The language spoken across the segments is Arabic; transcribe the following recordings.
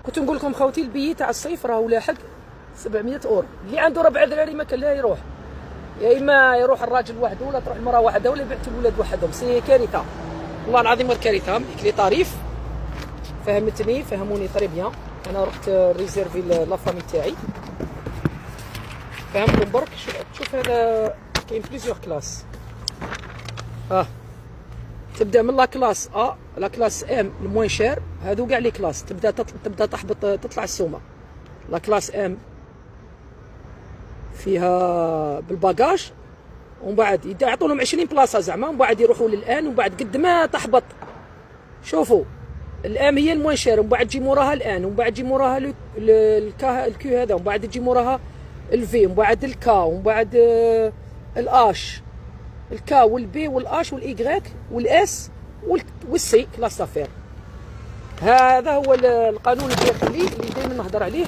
كنت نقول لكم خوتي البي تاع الصيف راهو لاحق 700 اورو. اللي عنده 4 دراري ما كان لا يروح، يا اما يروح الراجل وحده ولا تروح المراه وحده ولا يبعث الولاد وحدهم. سي كارثه والله العظيم، غير كارثه. لي طريف فهمتني، فهموني طري بيان. انا رحت ريزيرفي لافامي تاعي، فهمتكم برك. شوف هذا كاين بليزيور كلاس. تبدا من لا كلاس لا كلاس ام الموين شير، هادو كاع لي كلاس تبدا تحبط، تطلع السومه. لا كلاس ام فيها بالباجاج، ومن بعد يعطوا لهم 20 بلاصه زعما، ومن بعد يروحوا للان، ومن بعد قد ما تحبط. شوفوا الام هي الموين شير، ومن بعد تجي موراها الان، ومن بعد تجي موراها الكيو هذا، ومن بعد تجي موراها الفي، ومن بعد الكا، ومن بعد الاش، الكا والبي والاش والايغريك والاس والسي كلاس دافير. هذا هو القانون الداخلي اللي دائما نهضر عليه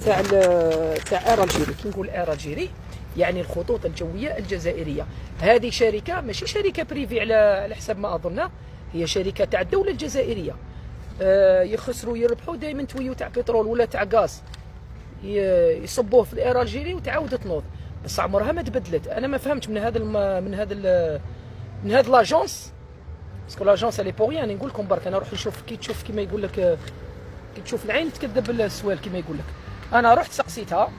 تاع اير الجيري. كي نقول اير الجيري يعني الخطوط الجويه الجزائريه. هذه شركه ماشي شركه بريفي على حسب ما اظن، هي شركه تاع الدوله الجزائريه. يخسروا يربحوا دائما تويو تاع بترول ولا تاع غاز يصبوه في الاير الجيري وتعاود تنوض، بس عمرها ما تبدلت. انا ما فهمتش من هذا لاجونس، باسكو لاجونس الي بور ريان. نقول لكم برك، انا نروح نشوف كي تشوف كيما يقول لك، كي تشوف العين تكذب السؤال كيما يقول لك. انا رحت سقسيتها.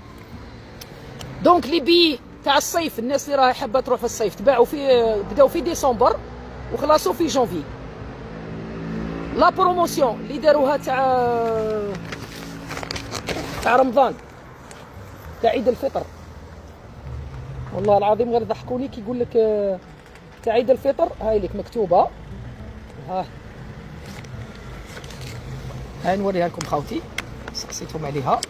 دونك لي بي تاع الصيف، الناس اللي راهي حابه تروح في الصيف تباعوا بداو في ديسمبر وخلاصوا في جونفي. لا بروموسيون اللي داروها تاع رمضان، تاع عيد الفطر، والله العظيم غير ضحكوني. كي يقول لك تاع عيد الفطر، هاي لك مكتوبه، هاي نوريها لكم خاوتي، سقسيتهم عليها.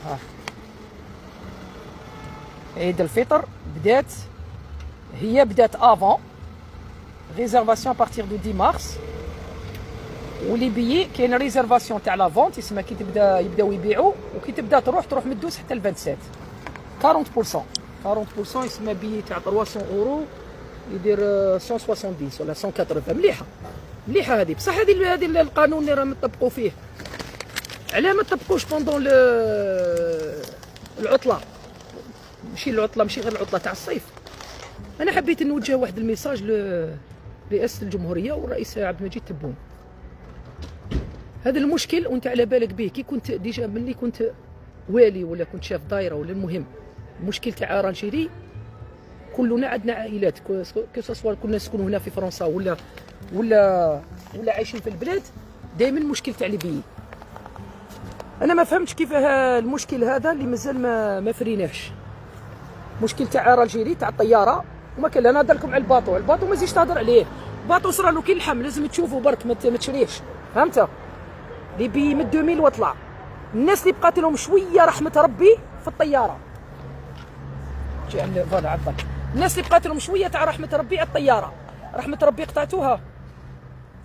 عيد الفطر بدات افون ريزيرفاسيون بارتير دو 10 مارس، ولي بيي كاين ريزيرفاسيون تاع لا فونت يسمى كي يبداو يبيعوا، وكي تبدا تروح مدوز حتى ل 27 40% يسمى بيي تاع 300 اورو يدير 170 ولا 180. مليحه هذه، بصح هذه القانون اللي راهم يطبقوا فيه. علاه ما تطبقوش بوندون العطله؟ ماشي غير العطله تاع الصيف. انا حبيت نوجه واحد الميساج لرئاسه الجمهوريه والرئيس عبد المجيد تبون. هذا المشكل وانت على بالك به، كي كنت ديجا ملي كنت والي ولا كنت شاف دايره ولا المهم، المشكل تاع رانجيري كلنا عندنا عائلات، كسوا كنا نسكنوا هنا في فرنسا ولا عايشين في البلاد، دائما المشكل تاع ليبيين. انا ما فهمتش كيفاه المشكل هذا اللي مازال ما فريناهش. مشكل تاع رانجيري تاع الطياره، وما كان. انا نهضر لكم على الباطو ما زيدش تهضر عليه. الباطو صرا له كي اللحم، لازم تشوفوا برك ما تشريهش، فهمت؟ ليبي من 2000 وطلع. الناس اللي بقات لهم شويه رحمه ربي في الطياره، فوالا عفوا، الناس اللي بقات لهم شويه تاع رحمه ربي على الطياره، رحمه ربي قطعتوها.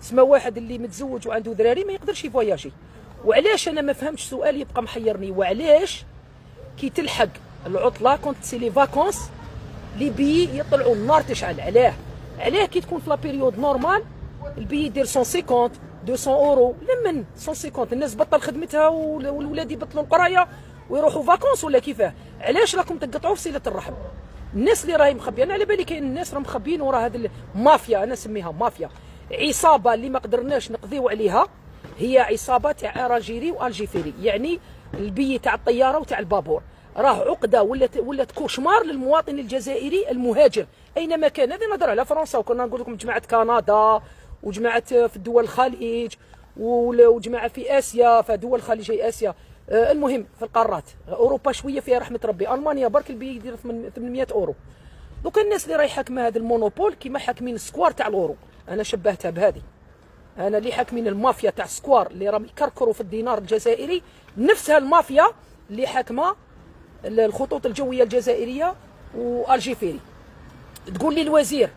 تسمى واحد اللي متزوج وعنده دراري ما يقدرش يفواياجي. وعلاش انا ما فهمتش، سؤال يبقى محيرني، وعلاش كي تلحق العطله كونت سي لي فاكونس لي بي يطلعوا النار تشعل؟ علاه كي تكون في لا بيريود نورمال البي يدير 150 200 اورو؟ لمن 150 الناس بطل خدمتها والولاد يبطلوا القرايه ويروحوا فاكونس ولا كيفاه؟ علاش راكم تقطعوا في صله الرحم؟ الناس اللي راهي مخبيه، انا على بالي كاين الناس راهم مخبيين ورا هذه المافيا، انا نسميها مافيا، عصابه اللي ما قدرناش نقضيو عليها. هي عصابه تاع اراجيري والجيفيري، يعني البي تاع الطياره وتاع البابور، راه عقده ولات كوشمار للمواطن الجزائري المهاجر اينما كان. هذه نهضر على فرنسا، وكنا نقول لكم جماعه كندا وجماعه في الدول الخليج وجماعه في اسيا، في دول خليجي اسيا، المهم في القارات. اوروبا شويه فيها رحمه ربي، المانيا برك البي يدير 800 اورو. دوك الناس اللي راهي حاكمه هذا المونوبول كيما حاكمين السكوار تاع الاورو، انا شبهتها بهذه. انا اللي حاكمين المافيا تاع سكوار اللي راهم يكركروا في الدينار الجزائري، نفسها المافيا اللي حاكمه الخطوط الجويه الجزائريه والجيفيري. تقول لي الوزير،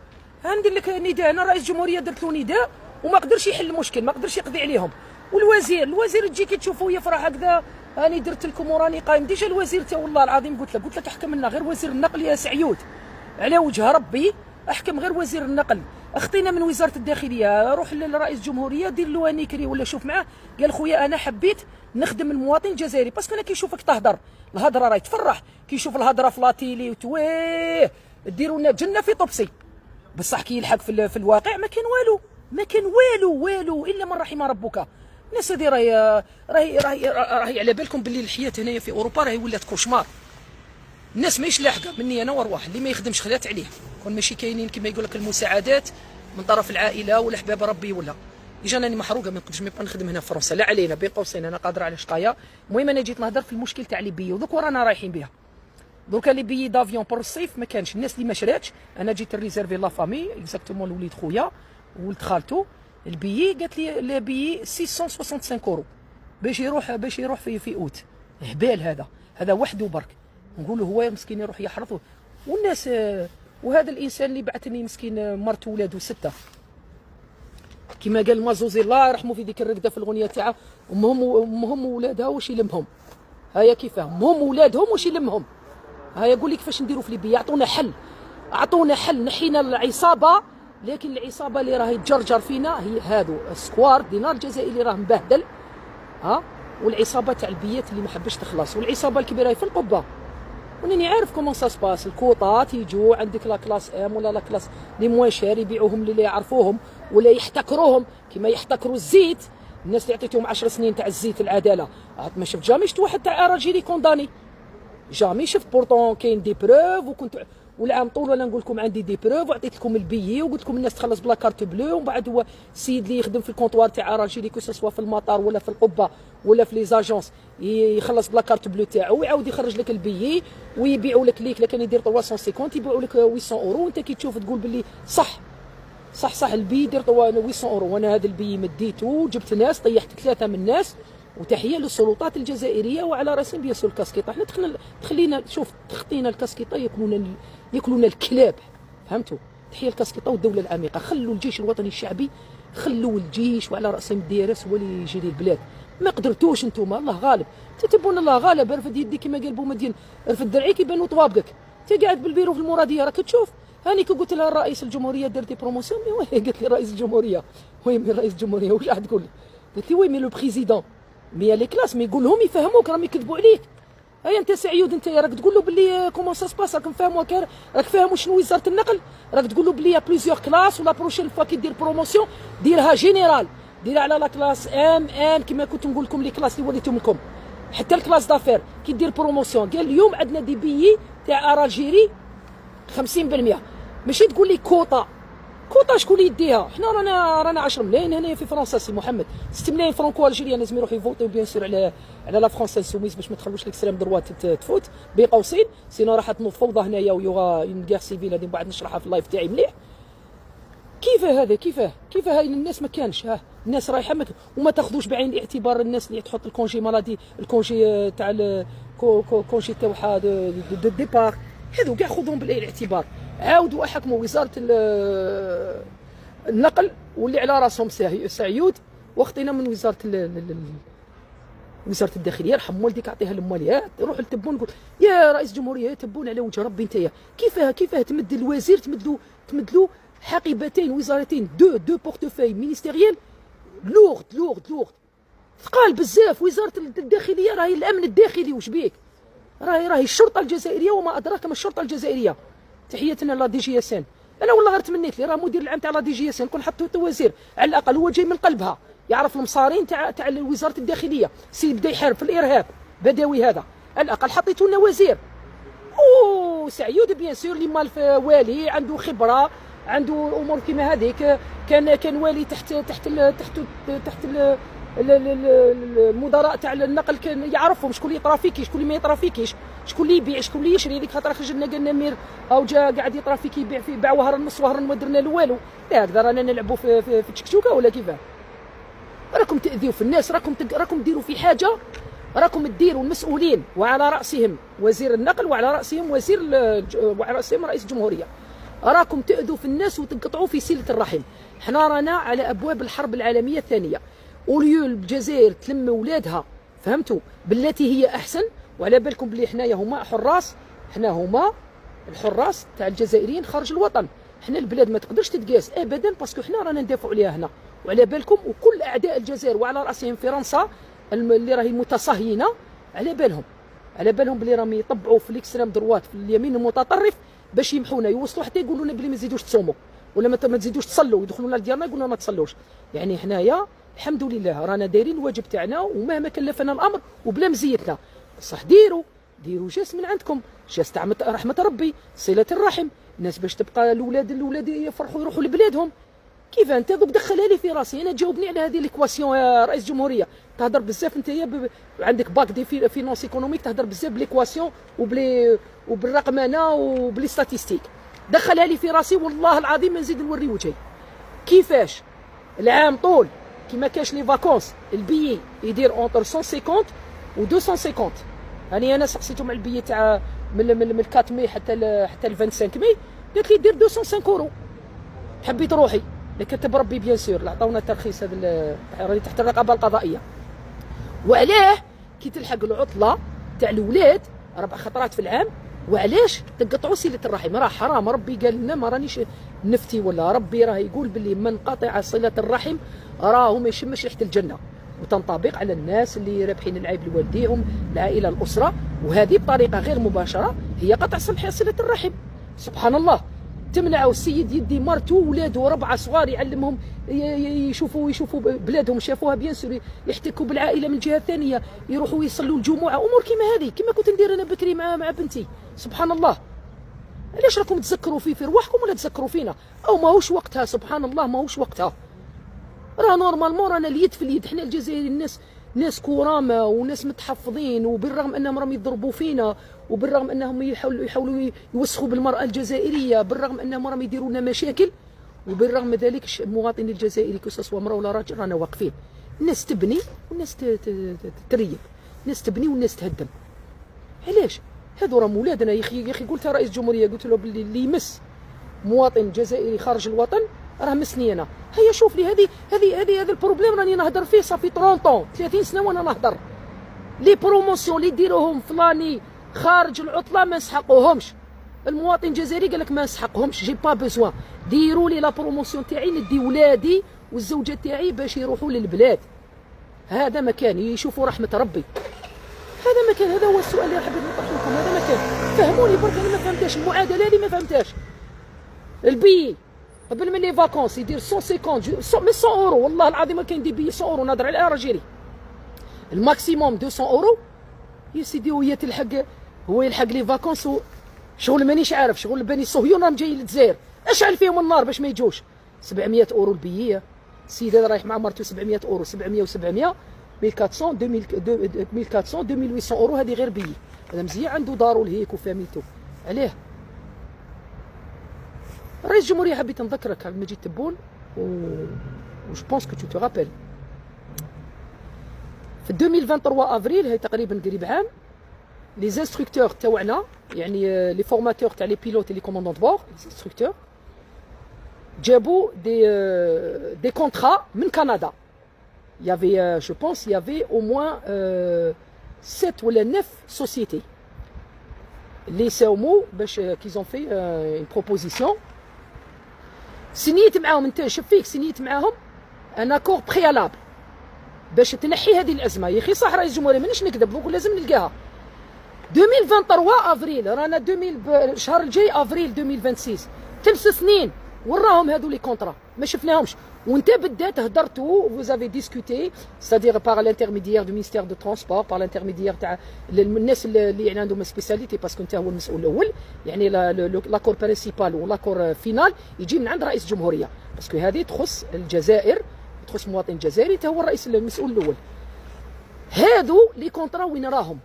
ندير لك نداء، انا رئيس الجمهوريه درت له نداء وما قدرش يحل المشكل، ما قدرش يقضي عليهم. والوزير تجي كي تشوفوا يفرح هكذا، راني درت لكم وراني قايم. ديجا الوزير تا والله العظيم قلت لك احكم لنا غير وزير النقل يا سعيود، على وجه ربي احكم غير وزير النقل. اخطينا من وزاره الداخليه، روح لرئيس الجمهوريه دير له نيكري ولا شوف معاه، قال خويا انا حبيت نخدم المواطن الجزائري، باسكو انا كيشوفك تهضر الهضره راهي تفرح، كيشوف الهضره في لاتيلي وتويه ديروا لنا جنه في طبسي، بصح كي يلحق في الواقع ما كان والو، ما كان والو الا من رحم ربك. الناس هذه راهي على بالكم باللي الحياه هنايا في اوروبا راهي ولات كوشمار. الناس ماهيش لاحقه مني انا وارواح، اللي ما يخدمش خلات عليه، كون ماشي كاينين كما يقول لك المساعدات من طرف العائله ولا احباب ربي ولا. ديجا راني محروقه، ما نقدرش نبقى نخدم هنا في فرنسا، لا علينا بين قوسين انا قادره على شقايه. المهم انا جيت نهضر في المشكل تاع ليبيا، ودوك ورانا رايحين بها. دوكا لي بيي دافيون بور الصيف ما كانش، الناس اللي ما شراتش، انا جيت ريزيرفي لا فامي اكزاكتومون لوليد خويا وولد خالته، البيي قالت لي لي بيي 665 اورو باش يروح في اوت. هبال هذا وحده برك، نقولوا هو مسكين يروح يحرث والناس. وهذا الانسان اللي بعثني مسكين مرت ولاده 6 كما قال مازوزي الله يرحمه في ديك الرقده في الاغنيه تاعها، امهم وولادها واش يلمهم. هيا كيفاه امهم وولادهم واش يلمهم. هيا قول لي كيفاش نديروا في ليبيا، اعطونا حل نحينا العصابه، لكن العصابه اللي راهي تجرجر فينا هي هادو سكوار دينار جزائري اللي راه مبهدل، والعصابه تاع البيات اللي ما حبش تخلص، والعصابه الكبيره هي في القبه. وناني عارف كومون سا سباس، الكوطات يجوا عندك لا كلاس ام ولا لا كلاس لي موان شير يبيعوهم اللي يعرفوهم ولا يحتكروهم كما يحتكروا الزيت. الناس اللي عطيتهم 10 سنين تاع الزيت العداله، ما شفت جامي شفت واحد تاع راجلي كونداني، جامي شفت. بورتون كاين دي بروف، وكنت والعام طول وانا نقول لكم عندي دي بروف، وعطيت لكم البيي وقلت لكم الناس تخلص بلا كارت بلو. ومن بعد هو السيد اللي يخدم في الكونطوار تاع راجلي كو سوا في المطار ولا في القبه ولا في لي زاجونس يخلص بلا كارت بلو تاعو ويعاود يخرج لك البيي ويبيعوا لك ليك. كان يدير 350 يبيعوا لك 800 اورو، وانت كي تشوف تقول باللي صح البي يدير 800 اورو. وانا هذا البي مديته جبت ناس، طيحت 3 من الناس، وتحيه للسلطات الجزائريه وعلى راسهم بيان سور الكاسكيطه. حنا تخلينا شوف تخطينا الكاسكيطه ياكلونا الكلاب، فهمتوا؟ تحيه الكاسكيطه والدوله العميقه. خلوا الجيش الوطني الشعبي، خلوا الجيش وعلى راسهم الديرس هو اللي يجري البلاد. ما قدرتوش انتم، الله غالب، تتبون الله غالب. رفد يدي كما قال بومدين، رفد درعي كيبانوا طوابقك. انت قاعد بالبيرو في المراديه راك تشوف. هاني كي قلت لها رئيس الجمهوريه درتي بروموسيون، قالت لي رئيس الجمهوريه وي مي رئيس الجمهوريه واش راح تقول لي؟ قالت لي وي مي لو بريزيدون مي لي كلاس ما يقول لهم يفهموك، راهم يكذبوا عليك. هيا انت سعيود انت راك تقول له باللي كومون سا سباس، راك مفهموا راك فاهموا شنو وزاره النقل، راك تقول له باللي يا بليزيور كلاس ولا بروشين فوا كي دير بروموسيون ديرها جينيرال، ديرها على لا كلاس ام كما كنت نقول لكم لي كلاس اللي وليتهم لكم، حتى الكلاس دافير كي دير بروموسيون. قال اليوم عندنا دي بيي تاع اراجيري 50%، ماشي تقول لي كوطا شكون اللي يديها؟ حنا رانا 10 ملايين هنايا في فرنسا سي محمد، 6 ملايين فرنكو الجيريان لازم يروحوا يفوتوا بيان سور على لا فرونس انسوميس باش ما تخلوش ليكستريم دروات تفوت بين قوسين، سينو راح تنوض فوضى هنايا ويوغا اون غير سيفيل. هذه من بعد نشرحها في اللايف تاعي مليح. كيفاه هذا كيفاه الناس ما كانش، الناس رايحه وما تاخذوش بعين الاعتبار الناس اللي تحط الكونجي مالادي، الكونجي تاع الكونجي تاعها دو ديبار، هذو كاع خذوهم بعين الاعتبار. عاودوا احكموا وزاره النقل واللي على راسهم سعيود، واخطينا من وزاره الداخليه. يرحم والديك اعطيها لمواليها، روحوا لتبون نقول يا رئيس الجمهوريه تبون على وجه ربي انتيا. كيفاه تمد الوزير تمد له حقيبتين وزارتين دو بورتوفاي مينيستيريال لورد ثقال بزاف. وزاره الداخليه راهي الامن الداخلي، واش بيك؟ راهي الشرطه الجزائريه وما ادراك ما الشرطه الجزائريه. تحياتنا لا دي جي اس ان. انا والله غير تمنيت لي راه مدير العام تاع لا دي جي اس ان كون حطوا وزير على الاقل هو جاي من قلبها، يعرف المصارين تاع وزاره الداخليه، سي بدا يحارب في الارهاب بدوي هذا، على الاقل حطيتوا لنا وزير. سعيود بيان سور اللي مال والي عنده خبره، عنده امور كيما هذيك، كان والي تحت المدراء تاع النقل، كان يعرفهم شكون اللي يطرافيكي شكون اللي ما يطرافيكيش، شكون اللي يبيع شكون اللي يشري. هذيك خاطر خرج لنا قالنا مير او جا قاعد يطرافيكي يبيع باع وهر النص وهر ما درنا له والو. لا هكذا رانا نلعبوا في تشكشوكه ولا كيفاه؟ راكم تاذيوا في الناس، راكم ديروا في حاجه، راكم تديروا المسؤولين وعلى راسهم وزير النقل وعلى راسهم وعلى راسهم رئيس الجمهوريه. راكم تاذوا في الناس وتنقطعوا في صله الرحم. حنا رانا على ابواب الحرب العالميه الثانيه، وليو الجزائر تلم ولادها، فهمتوا، بالتي هي احسن. وعلى بالكم بلي حنايا هما حراس، حنا هما الحراس تاع الجزائريين خارج الوطن. حنا البلاد ما تقدرش تتقاس ابدا، باسكو حنا رانا ندافعوا عليها هنا وعلى بالكم، وكل اعداء الجزائر وعلى راسهم فرنسا اللي راهي متصهينه على بالهم بلي راهم يطبعوا في الاكستريم دروات في اليمين المتطرف باش يمحونا، يوصلوا حتى يقولوا لنا بلي ما تزيدوش تصوموا ولا ما تزيدوش تصلوا، يدخلوا لنا لديارنا يقولوا ما تصلوش. يعني حنايا الحمد لله رانا دايرين الواجب تاعنا ومهما كلفنا الامر وبلا مزيتنا، بصح ديروا جاس من عندكم، جاس تاع رحمه ربي، صله الرحم، الناس باش تبقى الاولاد يفرحوا يروحوا لبلادهم. كيف انت دوك دخلها لي في راسي انا، جاوبني على هذه ليكواسيون يا رئيس الجمهوريه. تهضر بزاف انت عندك باك دي فينونس ايكونوميك، تهضر بزاف بليكواسيون وبالرقمنه وبلي ستاتيستيك. دخلها لي في راسي والله العظيم ما نزيد نوري وجهي. كيفاش العام طول كي ما كاش لي فاكونس البيي يدير اونتر 150 و 250. يعني انا سقسيتهم على البيي تاع من 4 مي حتى ال 25 مي، قالت لي دير 205 اورو. حبيت روحي كتب ربي بيان سور، عطاونا الترخيص هذا راني تحت الرقابه القضائيه. وعلاه كي تلحق العطله تاع الاولاد 4 خطرات في العام، وعلاش تقطعوا صله الرحم؟ راه حرام، ربي قال لنا، ما رانيش نفتي ولا ربي راه يقول باللي من قطع صله الرحم راه ما يشمش ريحه الجنه، وتنطبق على الناس اللي رابحين العيب لوالديهم، العائله، الاسره، وهذه بطريقه غير مباشره هي قطع صله الرحم. سبحان الله، تمنعوا السيد يدي مرته وولاده 4 صغار يعلمهم يشوفوا بلادهم، شافوها بيان سور، يحتكوا بالعائله من جهه ثانيه، يروحوا يصلوا الجمعه، امور كيما هذه كيما كنت ندير انا بكري مع بنتي. سبحان الله، علاش راكم تذكروا في رواحكم ولا تذكروا فينا؟ او ماهوش وقتها، سبحان الله ماهوش وقتها. راه نورمالمون رانا اليد في اليد، حنا الجزائريين ناس كرامه وناس متحفظين، وبالرغم انهم راهم يضربوا فينا، وبالرغم انهم يحاولوا يوسخوا بالمراه الجزائريه، بالرغم انهم راهم يديروا لنا مشاكل، وبالرغم من ذلك المواطن الجزائري كسوا مراه ولا راجل رانا واقفين. الناس تبني والناس تريب، الناس تبني والناس تهدم. علاش؟ هذو راهم ولادنا يا اخي. قلتها رئيس الجمهوريه، قلت له باللي اللي يمس مواطن جزائري خارج الوطن راه مسني انا. هيا شوف لي هذا البروبليم راني نهضر فيه صافي 30 سنه وانا نهضر. لي بروموسيون اللي ديروهم فلاني خارج العطله ما نسحقوهمش. المواطن الجزائري قال لك ما نسحقهمش، جي با بوزوان. ديروا لي لا بروموسيون تاعي، ندي ولادي والزوجه تاعي باش يروحوا للبلاد. هذا مكان يشوفوا رحمه ربي، هذا مكان. هذا هو السؤال اللي حبيت نطرح لكم، هذا مكان. فهموني برك، انا ما فهمتهاش المعادله هذه، ما فهمتهاش. البي قبل من لي فاكونس يدير 150 100 اورو، والله العظيم ما كاين دي بي 100 اورو، نهضر على راجلي. الماكسيموم 200 اورو يا سيدي، هو يلحق لي فاكونس، شغل مانيش عارف، شغل بني صهيون راهم جايين للجزائر، اشعل فيهم النار باش ما يجوش. 700 اورو البييه، السيد هذا رايح مع مرته 700 اورو، 700 و700 1400 2800 اورو، هذه غير بيي. هذا مزيان عنده دارو لهيك وفاميلتو. علاه؟ رئيس الجمهورية حبيت نذكرك على مجيد تبون، و جو بونس كو تو تو رابيل في 2023 افريل، هي تقريبا قريب عام، لي زانستركتور تاوعنا، يعني لي فورماتور تاع لي بيلوت لي كوموندون دو بور، لي زانستركتور جابوا دي كونترا من كندا. يافي جو بونس يافي او موان 7 ولا 9 سوسيتي اللي ساوموا باش كيزون في اون بروبوزيسيون. سنيت معاهم، انت شوف فيك، سنيت معاهم ان اكور بريالابل باش تنحي هذه الازمه. يا اخي صح رئيس الجمهوريه، مانيش نكذب، نقول لازم نلقاها. 2023 افريل، رانا 2000 الشهر الجاي افريل 2026، 5 سنين وراهم هذو لي كونترا ما شفناهمش. وانت بالذات هدرتوا، فوزافي ديسكوتي سادير بار لانترميديير دو مينيستير دو ترونسبور، بار لانترميديير تاع الناس اللي يعني عندهم سبيساليتي، باسكو انت هو المسؤول الاول، يعني لاكور برينسيبال ولاكور فينال يجي من عند رئيس الجمهوريه، باسكو هذه تخص الجزائر، تخص مواطن جزائري، حتى هو الرئيس المسؤول الاول. هادو لي كونترا وين راهم؟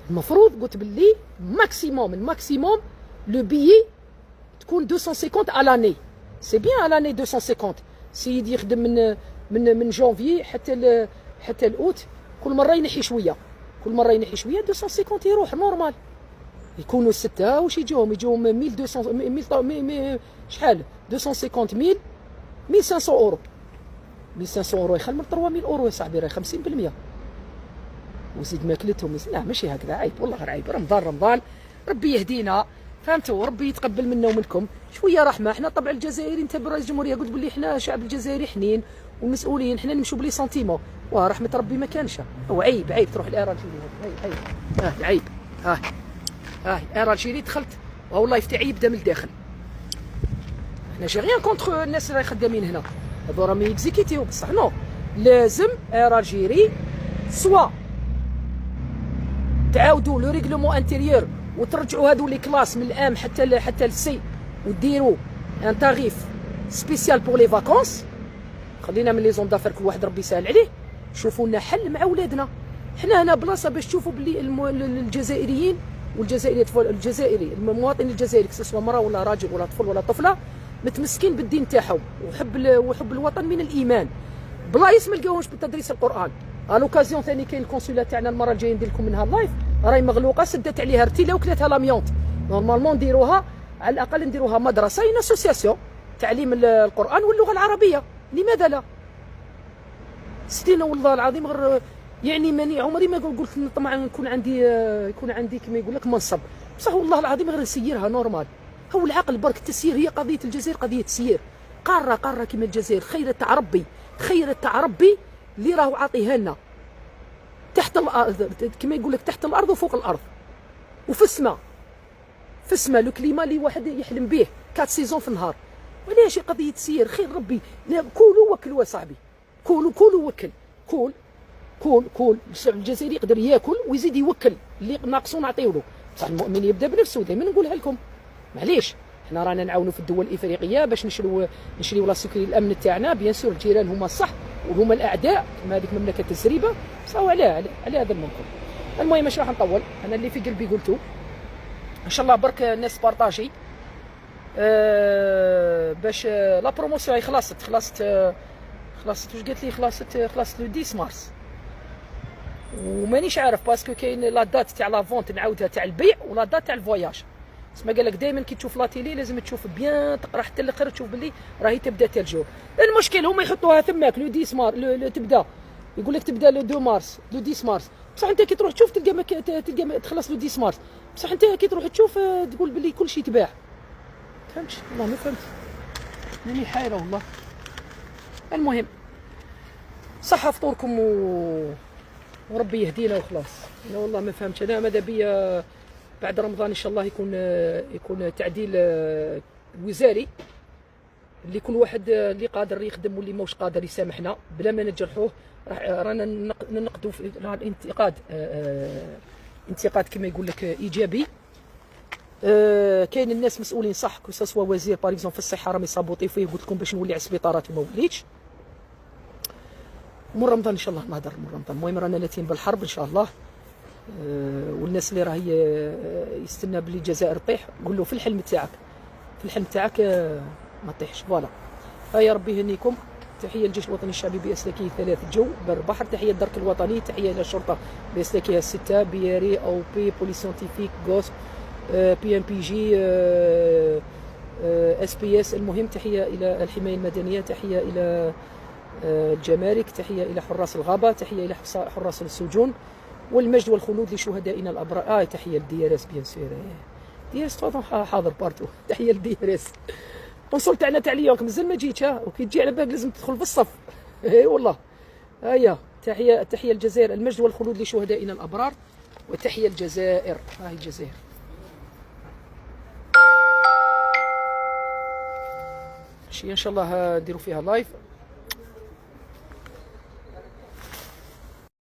المفروض قلت باللي ماكسيموم لو بيي تكون 250 على لاني، سي بيان على لاني 250. سيدي يخدم من جونفي حتى الاوت، كل مره ينحي شويه 250 يروح نورمال. يكونوا 6 واش يجوهم 1200 شحال 250 1500 اورو، 1500 اورو يخل من 3000 اورو يا صاحبي، راه 50%. وزيد ماكلتهم، لا ماشي هكذا، عيب والله غير عيب. رمضان ربي يهدينا، فهمتوا؟ ربي يتقبل منا ومنكم شويه رحمه. احنا طبعا الجزائريين، انت برئيس الجمهوريه قلت بلي احنا شعب الجزائري حنين والمسؤولين، احنا نمشوا بلي سنتيمون، ورحمه ربي ما كانش. وعيب عيب تروح الارال جيلي، عيب عيب. ارال جيلي دخلت والله يفتح يبدا من الداخل. احنا جي ريان كونتر الناس اللي خدامين هنا، هذو راهم يكزيكيتيو بصح نو، لازم ارال جيري سوا تعاودوا لو ريغلومون انتيريور وترجعوا هذو لي كلاس من الام حتى للسي، وديروا ان تاريف سبيسيال بور لي فاكونس. خلينا من لي زون دافير كل واحد ربي يسهل عليه، شوفوا لنا حل مع ولادنا. حنا هنا بلاصه باش تشوفوا بلي الجزائريين والجزائريات، الجزائري المواطن الجزائري سواء مراه ولا راجل ولا طفل ولا طفله متمسكين بالدين تاعهم وحب الوطن من الايمان. بلايص ما لقاوهمش بالتدريس القران. الوكازيون ثاني كاين الكونسولا تاعنا المره الجايه ندير لكم منها اللايف، راهي مغلوقه سدت عليها رتيله وكلاتها لاميونط. نورمالمون نديروها على الاقل نديروها مدرسه اين اسوسياسيون تعليم القران واللغه العربيه، لماذا لا؟ ستينا والله العظيم غير يعني ماني عمري ما قلت طبعا يكون عندي كما يقول لك منصب، بصح والله العظيم غير نسيرها نورمال. هو العقل برك التسيير، هي قضيه الجزائر قضيه تسيير. قاره كما الجزائر خيرة تاع ربي، خيرة تاع ربي اللي راهو عاطيها لنا تحت الارض، كما يقول لك تحت الارض وفوق الارض وفي السماء. في السماء لو كليما اللي واحد يحلم به 4 سيزون في النهار. وعلاش قضيه تسيير خير ربي؟ كولوا وكلوا صاحبي، كولوا وكل، كول الشعب الجزائري يقدر ياكل ويزيد يوكل، اللي ناقصو نعطيو له. بصح المؤمن يبدا بنفسه، دائما نقولها لكم معليش. حنا رانا نعاونوا في الدول الافريقيه باش نشريو لا سيكوري الامن تاعنا. بيان سور الجيران هما الصح وهما الاعداء كما هذيك مملكه الزريبه، بصح على هذا المنكر. المهم مش راح نطول، انا اللي في قلبي قلته. ان شاء الله برك الناس بارطاجي باش لا بروموسيون خلصت واش قالت لي خلصت لو 10 مارس، ومانيش عارف باسكو كاين لا دات تاع لا فونت نعاودها تاع البيع ولا دات تاع الفواياج. اسما قال لك دائما كي تشوف لا تيلي لازم تشوف بيان، تقرا حتى الاخر تشوف باللي راهي تبدا تاع الجور. المشكل هما يحطوها تماك لو 10 مارس تبدا، يقول لك تبدا لو 2 مارس لو 10 مارس، بصح انت كي تروح تشوف تلقى تخلص لو 10 مارس، بصح انت كي تروح تشوف تقول باللي كل شيء تباع. فهمتش والله ما فهمت، ماني حايره والله. المهم صحة فطوركم وربي يهدينا وخلاص. انا والله ما فهمتش، انا ماذا بيا بعد رمضان ان شاء الله يكون تعديل وزاري، اللي كل واحد اللي قادر يخدم واللي ماهوش قادر يسامحنا بلا ما نجرحوه. رانا ننقدوا في انتقاد كما يقول لك ايجابي. كاين الناس مسؤولين صح كسوا وزير باريزون في الصحه راهم يصابوطي فيه، قلت لكم باش نولي على السبيطارات وما وليتش. مور رمضان ان شاء الله نهضر مور رمضان. المهم رانا ناتين بالحرب ان شاء الله، والناس اللي راهي يستنى بلي الجزائر تطيح قول له في الحلم تاعك ما تطيحش. فوالا يا ربي يهنيكم. تحيه للجيش الوطني الشعبي باسلاكيه 3 جو بر البحر، تحيه للدرك الوطني، تحيه الى الشرطه باسلاكيه 6 بياري او بي بوليس سيانتيفيك غوس بي ام بي جي اس بي اس. المهم تحيه الى الحمايه المدنيه، تحيه الى الجمارك، تحيه الى حراس الغابه، تحيه الى حراس السجون، والمجد والخلود لشهدائنا الابرار. تحيه للدي ار اس بيان سور، دي اس حاضر بارتو. تحيه للدي ار اس. القنصل تاعنا تاع ليونك مازال ما جيتش، وكي تجي على بالك لازم تدخل في الصف. اي والله. هيا تحيه الجزائر، المجد والخلود لشهدائنا الابرار، وتحيه الجزائر. هاي الجزائر. شي ان شاء الله نديروا فيها لايف.